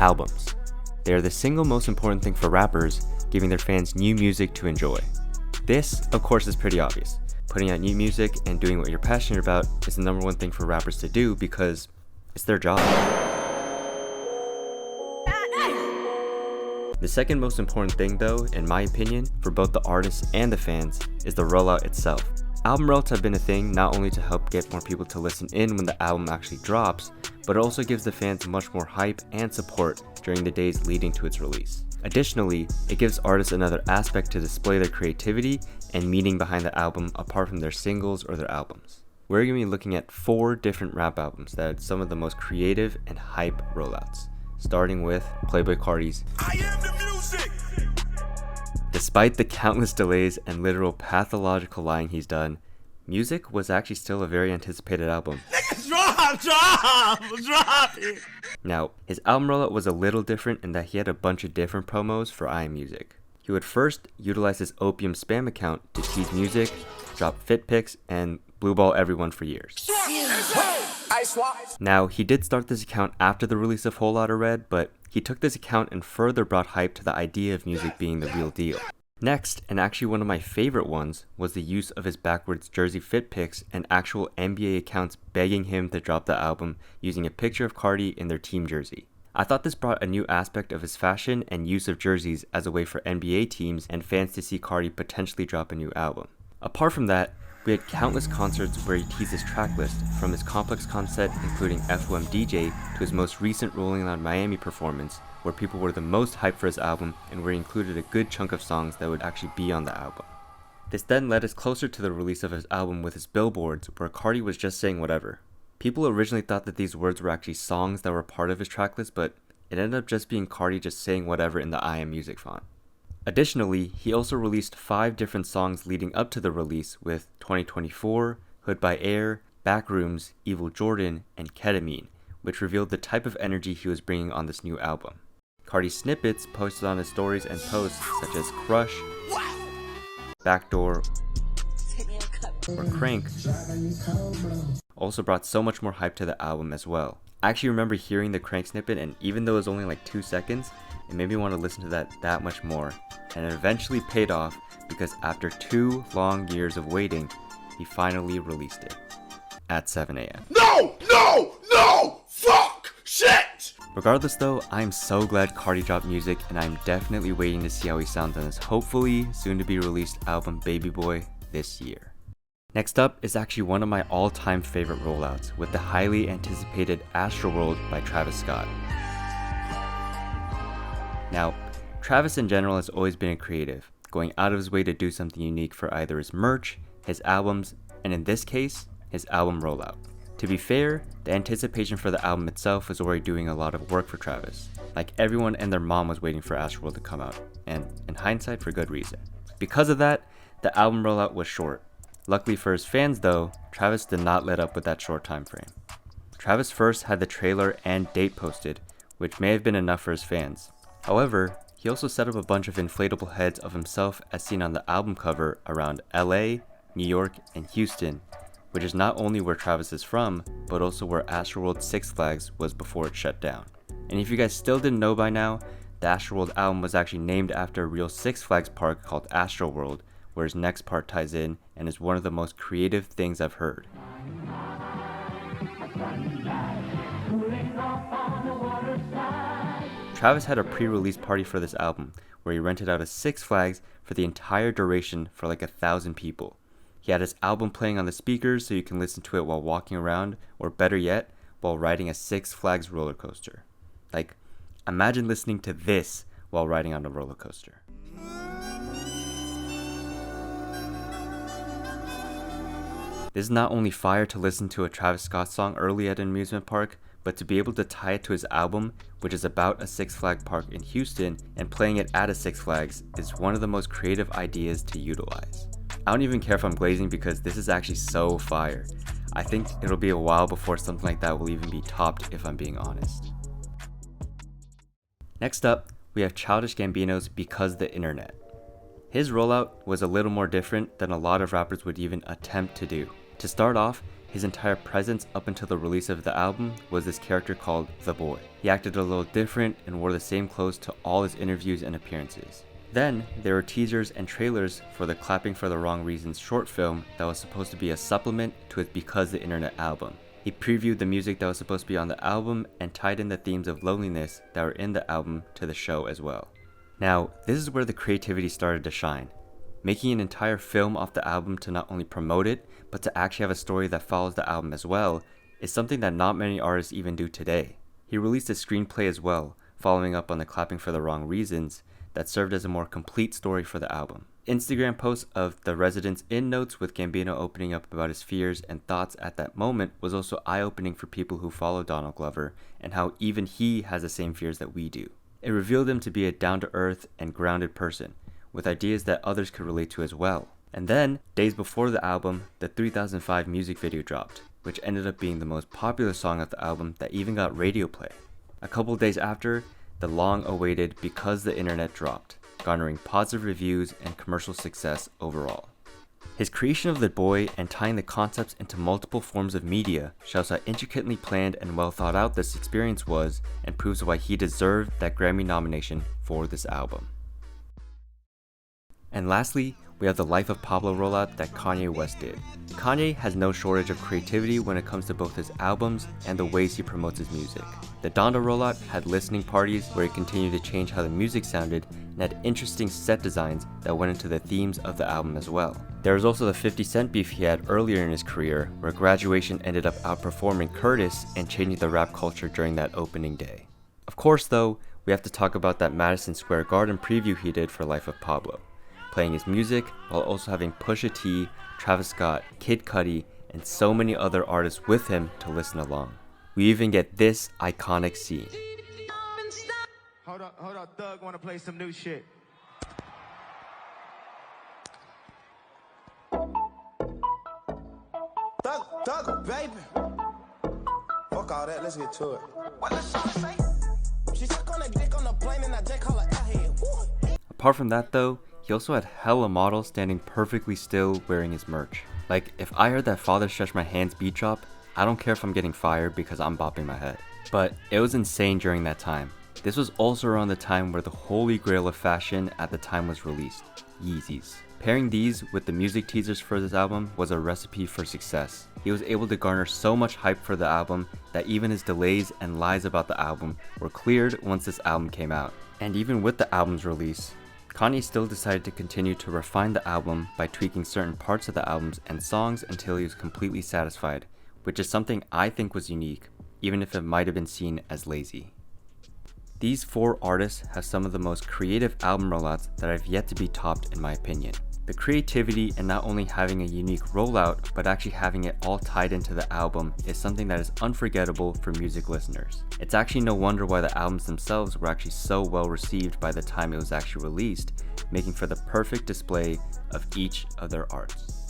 Albums. They are the single most important thing for rappers, giving their fans new music to enjoy. This, of course, is pretty obvious. Putting out new music and doing what you're passionate about is the number one thing for rappers to do because it's their job. The second most important thing though, in my opinion, for both the artists and the fans, is the rollout itself. Album rollouts have been a thing not only to help get more people to listen in when the album actually drops, but it also gives the fans much more hype and support during the days leading to its release. Additionally, it gives artists another aspect to display their creativity and meaning behind the album apart from their singles or their albums. We're going to be looking at 4 different rap albums that had some of the most creative and hype rollouts, starting with Playboi Carti's I Am the Music! Despite the countless delays and literal pathological lying he's done, Music was actually still a very anticipated album. Drop it! Now, his album rollout was a little different in that he had a bunch of different promos for I Am Music. He would first utilize his Opium spam account to tease Music, drop fit pics, and blueball everyone for years. Now, he did start this account after the release of Whole Lotta Red, but he took this account and further brought hype to the idea of Music being the real deal. Next, and actually one of my favorite ones, was the use of his backwards jersey fit pics and actual NBA accounts begging him to drop the album using a picture of Carti in their team jersey. I thought this brought a new aspect of his fashion and use of jerseys as a way for NBA teams and fans to see Carti potentially drop a new album. Apart from that, we had countless concerts where he teased his track list, from his complex concept including FOM DJ to his most recent Rolling Loud Miami performance, where people were the most hyped for his album and where he included a good chunk of songs that would actually be on the album. This then led us closer to the release of his album with his billboards, where Carti was just saying whatever. People originally thought that these words were actually songs that were part of his track list, but it ended up just being Carti just saying whatever in the I Am Music font. Additionally, he also released 5 different songs leading up to the release with 2024, Hood by Air, Backrooms, Evil Jordan, and Ketamine, which revealed the type of energy he was bringing on this new album. Carti's snippets posted on his stories and posts such as Crush, Backdoor, or Crank also brought so much more hype to the album as well. I actually remember hearing the Crank snippet, and even though it was only like 2 seconds, it made me want to listen to that much more, and it eventually paid off because after 2 long years of waiting, he finally released it at 7 a.m. No! Fuck! Shit! Regardless though, I'm so glad Carti dropped Music, and I'm definitely waiting to see how he sounds on his hopefully soon to be released album Baby Boy this year. Next up is actually one of my all-time favorite rollouts, with the highly anticipated Astroworld by Travis Scott. Now, Travis in general has always been a creative, going out of his way to do something unique for either his merch, his albums, and in this case, his album rollout. To be fair, the anticipation for the album itself was already doing a lot of work for Travis. Like, everyone and their mom was waiting for Astroworld to come out, and in hindsight, for good reason. Because of that, the album rollout was short. Luckily for his fans though, Travis did not let up with that short time frame. Travis first had the trailer and date posted, which may have been enough for his fans. However, he also set up a bunch of inflatable heads of himself as seen on the album cover around LA, New York, and Houston, which is not only where Travis is from, but also where Astroworld Six Flags was before it shut down. And if you guys still didn't know by now, the Astroworld album was actually named after a real Six Flags park called Astroworld, where his next part ties in and is one of the most creative things I've heard. Travis had a pre-release party for this album, where he rented out a Six Flags for the entire duration for like 1,000 people. He had his album playing on the speakers so you can listen to it while walking around, or better yet, while riding a Six Flags roller coaster. Like, imagine listening to this while riding on a roller coaster. This is not only fire to listen to a Travis Scott song early at an amusement park, but to be able to tie it to his album, which is about a Six Flags park in Houston, and playing it at a Six Flags is one of the most creative ideas to utilize. I don't even care if I'm glazing because this is actually so fire. I think it'll be a while before something like that will even be topped, if I'm being honest. Next up, we have Childish Gambino's Because the Internet. His rollout was a little more different than a lot of rappers would even attempt to do. To start off, his entire presence up until the release of the album was this character called The Boy. He acted a little different and wore the same clothes to all his interviews and appearances. Then, there were teasers and trailers for the Clapping for the Wrong Reasons short film that was supposed to be a supplement to his Because the Internet album. He previewed the music that was supposed to be on the album and tied in the themes of loneliness that were in the album to the show as well. Now, this is where the creativity started to shine. Making an entire film off the album to not only promote it, but to actually have a story that follows the album as well, is something that not many artists even do today. He released a screenplay as well, following up on the Clapping for the Wrong Reasons, that served as a more complete story for the album. Instagram posts of the Residence Inn notes with Gambino opening up about his fears and thoughts at that moment was also eye-opening for people who follow Donald Glover and how even he has the same fears that we do. It revealed him to be a down-to-earth and grounded person, with ideas that others could relate to as well. And then, days before the album, the 3005 music video dropped, which ended up being the most popular song of the album that even got radio play. A couple days after, the long-awaited Because the Internet dropped, garnering positive reviews and commercial success overall. His creation of The Boy and tying the concepts into multiple forms of media shows how intricately planned and well thought out this experience was and proves why he deserved that Grammy nomination for this album. And lastly, we have the Life of Pablo rollout that Kanye West did. Kanye has no shortage of creativity when it comes to both his albums and the ways he promotes his music. The Donda rollout had listening parties where he continued to change how the music sounded and had interesting set designs that went into the themes of the album as well. There was also the 50 Cent beef he had earlier in his career, where Graduation ended up outperforming Curtis and changing the rap culture during that opening day. Of course though, we have to talk about that Madison Square Garden preview he did for Life of Pablo, playing his music while also having Pusha T, Travis Scott, Kid Cudi, and so many other artists with him to listen along. We even get this iconic scene. Hold up, Thug wanna play some new shit. Thug, baby. Fuck all that, let's get to it. What does Shawty say? She suck on that dick on the plane and I just call her ahead. Apart from that though, he also had hella models standing perfectly still wearing his merch. Like, if I heard that Father Stretch My Hands beat drop, I don't care if I'm getting fired because I'm bopping my head. But it was insane during that time. This was also around the time where the holy grail of fashion at the time was released, Yeezys. Pairing these with the music teasers for this album was a recipe for success. He was able to garner so much hype for the album that even his delays and lies about the album were cleared once this album came out. And even with the album's release, Kanye still decided to continue to refine the album by tweaking certain parts of the albums and songs until he was completely satisfied, which is something I think was unique, even if it might have been seen as lazy. These four artists have some of the most creative album rollouts that have yet to be topped in my opinion. The creativity and not only having a unique rollout, but actually having it all tied into the album is something that is unforgettable for music listeners. It's actually no wonder why the albums themselves were actually so well received by the time it was actually released, making for the perfect display of each of their arts.